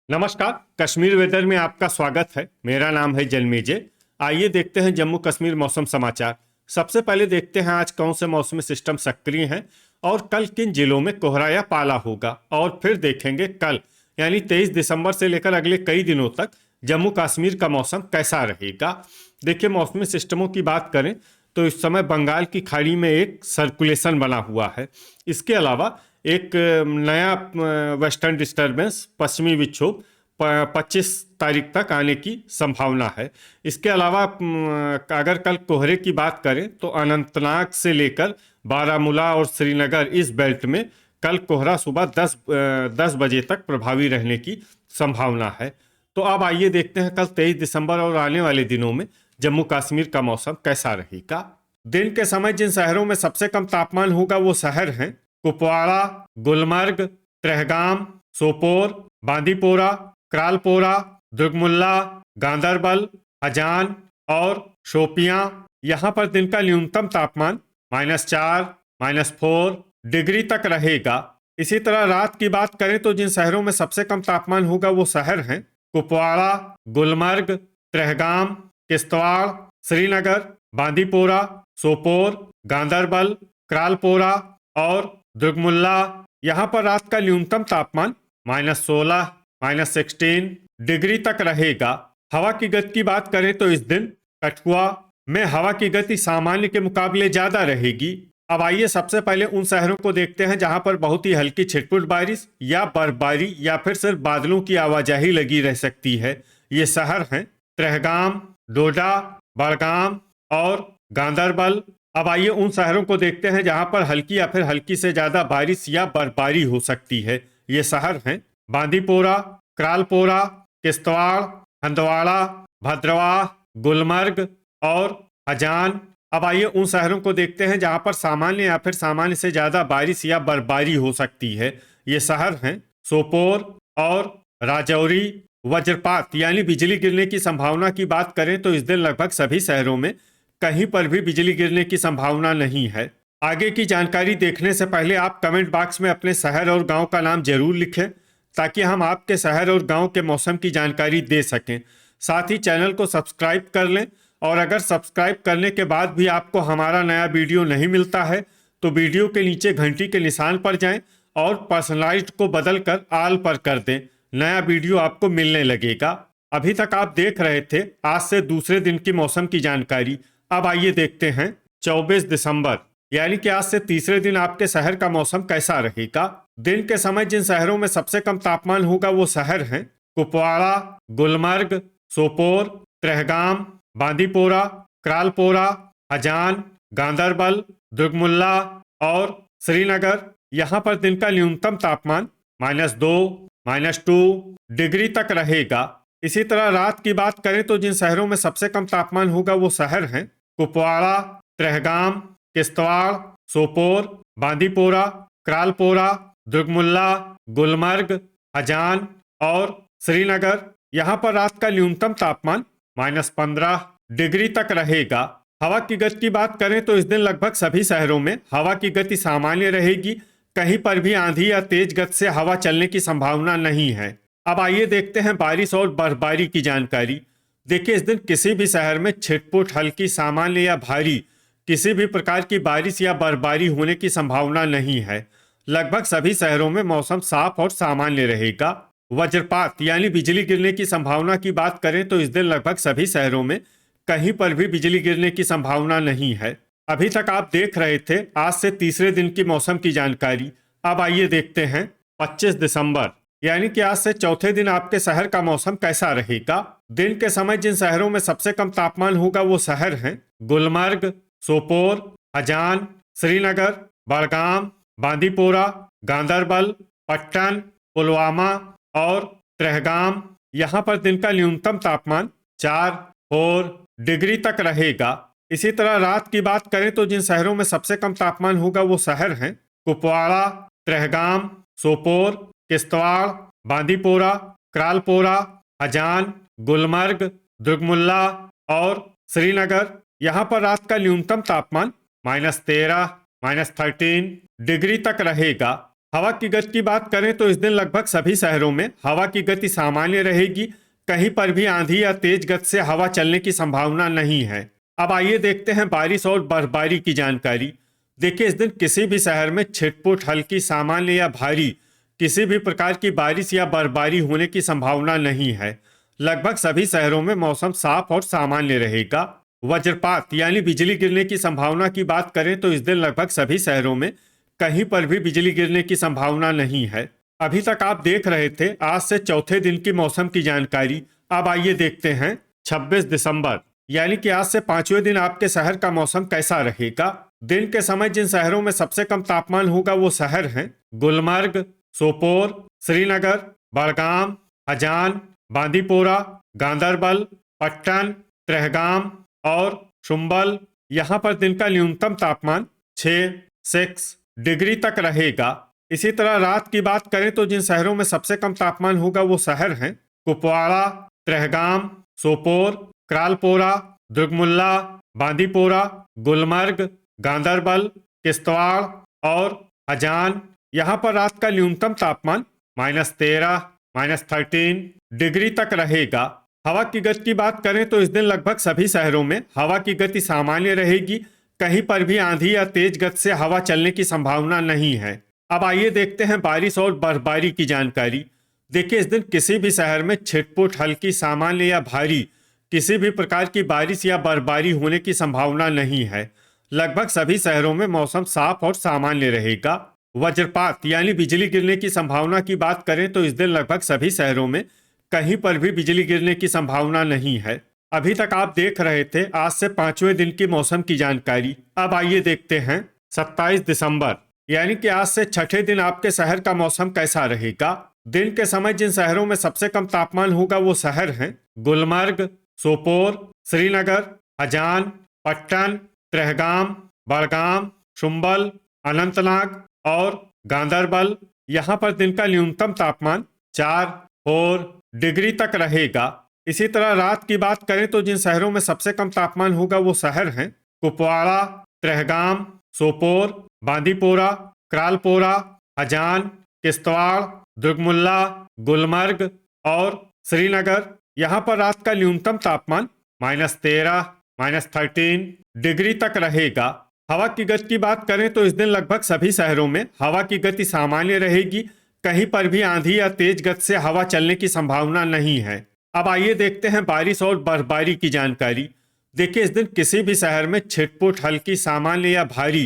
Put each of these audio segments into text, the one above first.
नमस्कार। कश्मीर वेदर में आपका स्वागत है। मेरा नाम है जन्मेजय। आइए देखते हैं जम्मू कश्मीर मौसम समाचार। सबसे पहले देखते हैं आज कौन से मौसमी सिस्टम सक्रिय हैं और कल किन जिलों में कोहरा या पाला होगा, और फिर देखेंगे कल यानी 23 दिसंबर से लेकर अगले कई दिनों तक जम्मू कश्मीर का मौसम कैसा रहेगा। देखिए, मौसमी सिस्टमों की बात करें तो इस समय बंगाल की खाड़ी में एक सर्कुलेशन बना हुआ है। इसके अलावा एक नया वेस्टर्न डिस्टर्बेंस पश्चिमी विक्षोभ 25 तारीख तक आने की संभावना है। इसके अलावा अगर कल कोहरे की बात करें तो अनंतनाग से लेकर बारामूला और श्रीनगर इस बेल्ट में कल कोहरा सुबह 10 बजे तक प्रभावी रहने की संभावना है। तो अब आइए देखते हैं कल 23 दिसंबर और आने वाले दिनों में जम्मू कश्मीर का मौसम कैसा रहेगा। दिन के समय जिन शहरों में सबसे कम तापमान होगा वो शहर हैं कुपवाड़ा, गुलमर्ग, ट्रहगाम, सोपोर, बांदीपोरा, क्रालपोरा, दुर्गमुल्ला, गांदरबल, हजान और शोपियां। यहाँ पर दिन का न्यूनतम तापमान -4, -4 डिग्री तक रहेगा। इसी तरह रात की बात करें तो जिन शहरों में सबसे कम तापमान होगा वो शहर हैं कुपवाड़ा, गुलमर्ग, ट्रहगाम, किश्तवाड़, श्रीनगर, बांदीपोरा, सोपोर, गांदरबल, क्रालपोरा और दुर्गमुल्ला। यहाँ पर रात का न्यूनतम तापमान -16, -16 डिग्री तक रहेगा। हवा की गति की बात करें तो इस दिन कठुआ में हवा की गति सामान्य के मुकाबले ज्यादा रहेगी। अब आइए सबसे पहले उन शहरों को देखते हैं जहां पर बहुत ही हल्की छिटपुट बारिश या बर्फबारी या फिर सिर्फ बादलों की आवाजाही लगी रह सकती है। ये शहर हैं ट्रहगाम, डोडा, बड़गाम और गांदरबल। अब आइए उन शहरों को देखते हैं जहां पर हल्की या फिर हल्की से ज्यादा बारिश या बर्फबारी हो सकती है। ये शहर हैं बांदीपोरा, क्रालपोरा, किश्तवाड़, हंदवाड़ा, भद्रवाह, गुलमर्ग और हजान। अब आइए उन शहरों को देखते हैं जहां पर सामान्य या फिर सामान्य से ज्यादा बारिश या बर्फबारी हो सकती है। ये शहर हैं सोपोर और राजौरी। वज्रपात यानी बिजली गिरने की संभावना की बात करें तो इस दिन लगभग सभी शहरों में कहीं पर भी बिजली गिरने की संभावना नहीं है। आगे की जानकारी देखने से पहले आप कमेंट बॉक्स में अपने शहर और गांव का नाम जरूर लिखें ताकि हम आपके शहर और गांव के मौसम की जानकारी दे सकें। साथ ही चैनल को सब्सक्राइब कर लें, और अगर सब्सक्राइब करने के बाद भी आपको हमारा नया वीडियो नहीं मिलता है तो वीडियो के नीचे घंटी के निशान पर जाएं और पर्सनलाइज्ड को बदलकर ऑल पर कर दें। नया वीडियो आपको मिलने लगेगा। अभी तक आप देख रहे थे आज से दूसरे दिन की मौसम की जानकारी। अब आइए देखते हैं 24 दिसंबर यानी कि आज से तीसरे दिन आपके शहर का मौसम कैसा रहेगा। दिन के समय जिन शहरों में सबसे कम तापमान होगा वो शहर हैं कुपवाड़ा, गुलमर्ग, सोपोर, ट्रहगाम, बांदीपोरा, क्रालपोरा, हजान, गांदरबल, दुर्गमुल्ला और श्रीनगर। यहाँ पर दिन का न्यूनतम तापमान -2, -2 डिग्री तक रहेगा। इसी तरह रात की बात करें तो जिन शहरों में सबसे कम तापमान होगा वो शहर हैं कुपवाड़ा, ट्रहगाम, किश्तवाड़, सोपोर, बांदीपोरा, क्रालपोरा, दुर्गमुल्ला, गुलमर्ग, हजान और श्रीनगर। यहाँ पर रात का न्यूनतम तापमान -15 डिग्री तक रहेगा। हवा की गति की बात करें तो इस दिन लगभग सभी शहरों में हवा की गति सामान्य रहेगी। कहीं पर भी आंधी या तेज गति से हवा चलने की संभावना नहीं है। अब आइए देखते हैं बारिश और बर्फबारी की जानकारी। देखिए, इस दिन किसी भी शहर में छिटपुट, हल्की, सामान्य या भारी किसी भी प्रकार की बारिश या बर्फबारी होने की संभावना नहीं है। लगभग सभी शहरों में मौसम साफ और सामान्य रहेगा। वज्रपात यानी बिजली गिरने की संभावना की बात करें तो इस दिन लगभग सभी शहरों में कहीं पर भी बिजली गिरने की संभावना नहीं है। अभी तक आप देख रहे थे आज से तीसरे दिन की मौसम की जानकारी। अब आइए देखते हैं 25 दिसंबर यानी कि आज से चौथे दिन आपके शहर का मौसम कैसा रहेगा। दिन के समय जिन शहरों में सबसे कम तापमान होगा वो शहर हैं गुलमर्ग, सोपोर, हजान, श्रीनगर, बड़गाम, बांदीपोरा, गांदरबल, पट्टन, पुलवामा और ट्रहगाम। यहाँ पर दिन का न्यूनतम तापमान 4 डिग्री तक रहेगा। इसी तरह रात की बात करें तो जिन शहरों में सबसे कम तापमान होगा वो शहर हैं कुपवाड़ा, ट्रहगाम, सोपोर, किश्तवाड़, बांदीपोरा, क्रालपोरा, हजान, गुलमर्ग, दुर्गमुल्ला और श्रीनगर। यहाँ पर रात का न्यूनतम तापमान -13, -13 डिग्री तक रहेगा। हवा की गति की बात करें तो इस दिन लगभग सभी शहरों में हवा की गति सामान्य रहेगी। कहीं पर भी आंधी या तेज गति से हवा चलने की संभावना नहीं है। अब आइए देखते हैं बारिश और बर्फबारी की जानकारी। देखिए, इस दिन किसी भी शहर में छिटपुट, हल्की, सामान्य या भारी किसी भी प्रकार की बारिश या बर्फबारी होने की संभावना नहीं है। लगभग सभी शहरों में मौसम साफ और सामान्य रहेगा। वज्रपात यानी बिजली गिरने की संभावना की बात करें तो इस दिन लगभग सभी शहरों में कहीं पर भी बिजली गिरने की संभावना नहीं है। अभी तक आप देख रहे थे आज से चौथे दिन की मौसम की जानकारी। अब आइए देखते हैं 26 दिसंबर यानी कि आज से पांचवें दिन आपके शहर का मौसम कैसा रहेगा। दिन के समय जिन शहरों में सबसे कम तापमान होगा वो शहर हैं गुलमर्ग, सोपोर, श्रीनगर, बड़गाम, हजान, बांदीपोरा, गांदरबल, पट्टन, त्रेहगाम और शुम्बल। यहाँ पर दिन का न्यूनतम तापमान 6 डिग्री तक रहेगा। इसी तरह रात की बात करें तो जिन शहरों में सबसे कम तापमान होगा वो शहर हैं कुपवाड़ा, त्रेहगाम, सोपोर, क्रालपोरा, दुर्गमुल्ला, बांदीपोरा, गुलमर्ग, गांदरबल, किश्तवाड़ और हजान। यहाँ पर रात का न्यूनतम तापमान -13, -13 डिग्री तक रहेगा। हवा की गति की बात करें तो इस दिन लगभग सभी शहरों में हवा की गति सामान्य रहेगी। कहीं पर भी आंधी या तेज गति से हवा चलने की संभावना नहीं है। अब आइए देखते हैं बारिश और बर्फबारी की जानकारी। देखिए, इस दिन किसी भी शहर में छिटपुट, हल्की, सामान्य या भारी किसी भी प्रकार की बारिश या बर्फबारी होने की संभावना नहीं है। लगभग सभी शहरों में मौसम साफ और सामान्य रहेगा। वज्रपात यानी बिजली गिरने की संभावना की बात करें तो इस दिन लगभग सभी शहरों में कहीं पर भी बिजली गिरने की संभावना नहीं है। अभी तक आप देख रहे थे आज से पांचवें दिन की मौसम की जानकारी। अब आइए देखते हैं 27 दिसंबर यानी कि आज से छठे दिन आपके शहर का मौसम कैसा रहेगा। दिन के समय जिन शहरों में सबसे कम तापमान होगा वो शहर हैं गुलमर्ग, सोपोर, श्रीनगर, हजान, पट्टन, त्रेहगाम, बड़गाम, शुम्बल, अनंतनाग और गांदरबल। यहाँ पर दिन का न्यूनतम तापमान 4 डिग्री तक रहेगा। इसी तरह रात की बात करें तो जिन शहरों में सबसे कम तापमान होगा वो शहर हैं कुपवाड़ा, त्रेहगाम, सोपोर, बांदीपोरा, क्रालपोरा, हजान, किश्तवाड़, दुर्गमुल्ला, गुलमर्ग और श्रीनगर। यहाँ पर रात का न्यूनतम तापमान -13, -13 डिग्री तक रहेगा। हवा की गति की बात करें तो इस दिन लगभग सभी शहरों में हवा की गति सामान्य रहेगी। कहीं पर भी आंधी या तेज गति से हवा चलने की संभावना नहीं है। अब आइए देखते हैं बारिश और बर्फबारी की जानकारी। देखिए, इस दिन किसी भी शहर में छिटपुट, हल्की, सामान्य या भारी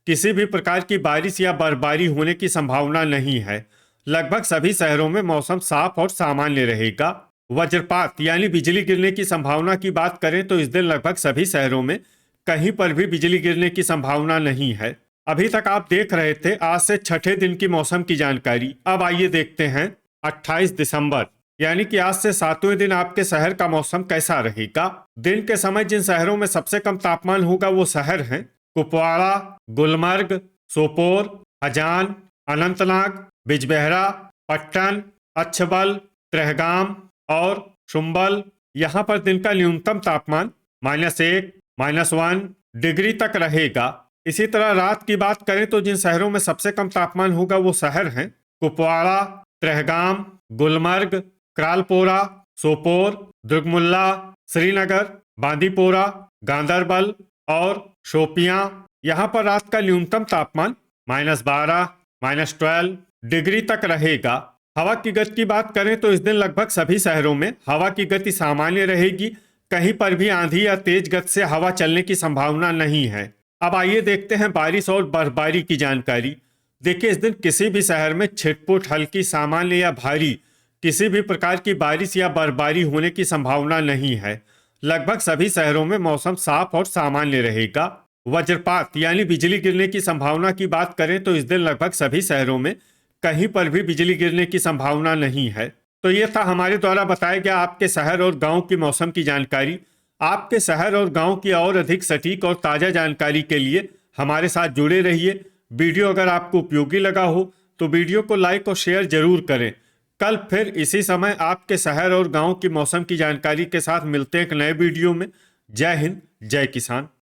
किसी भी प्रकार की बारिश या बर्फबारी होने की संभावना नहीं है। लगभग सभी शहरों में मौसम साफ और सामान्य रहेगा। वज्रपात यानी बिजली गिरने की संभावना की बात करें तो इस दिन लगभग सभी शहरों में कहीं पर भी बिजली गिरने की संभावना नहीं है। अभी तक आप देख रहे थे आज से छठे दिन की मौसम की जानकारी। अब आइए देखते हैं 28 दिसंबर यानी कि आज से सातवें दिन आपके शहर का मौसम कैसा रहेगा। दिन के समय जिन शहरों में सबसे कम तापमान होगा वो शहर हैं कुपवाड़ा, गुलमर्ग, सोपोर, हजान, अनंतनाग, बिजबेहरा, पट्टन, अच्छबल, त्रेहगाम और शुम्बल। यहाँ पर दिन का न्यूनतम तापमान -1, -1 डिग्री तक रहेगा। इसी तरह रात की बात करें तो जिन शहरों में सबसे कम तापमान होगा वो शहर हैं कुपवाड़ा, त्रेहगाम, गुलमर्ग, क्रालपोरा, सोपोर, दुर्गमुल्ला, श्रीनगर, बांदीपोरा, गांदरबल और शोपियां। यहाँ पर रात का न्यूनतम तापमान -12, -12 डिग्री तक रहेगा। हवा की गति की बात करें तो इस दिन लगभग सभी शहरों में हवा की गति सामान्य रहेगी। कहीं पर भी आंधी या तेज गति से हवा चलने की संभावना नहीं है। अब आइए देखते हैं बारिश और बर्फबारी की जानकारी। देखिए, इस दिन किसी भी शहर में छिटपुट, हल्की, सामान्य या भारी किसी भी प्रकार की बारिश या बर्फबारी होने की संभावना नहीं है। लगभग सभी शहरों में मौसम साफ और सामान्य रहेगा। वज्रपात यानी बिजली गिरने की संभावना की बात करें तो इस दिन लगभग सभी शहरों में कहीं पर भी बिजली गिरने की संभावना नहीं है। तो ये था हमारे द्वारा बताया गया आपके शहर और गांव की मौसम की जानकारी। आपके शहर और गांव की और अधिक सटीक और ताज़ा जानकारी के लिए हमारे साथ जुड़े रहिए। वीडियो अगर आपको उपयोगी लगा हो तो वीडियो को लाइक और शेयर जरूर करें। कल फिर इसी समय आपके शहर और गांव की मौसम की जानकारी के साथ मिलते हैं एक नए वीडियो में। जय हिंद, जय किसान।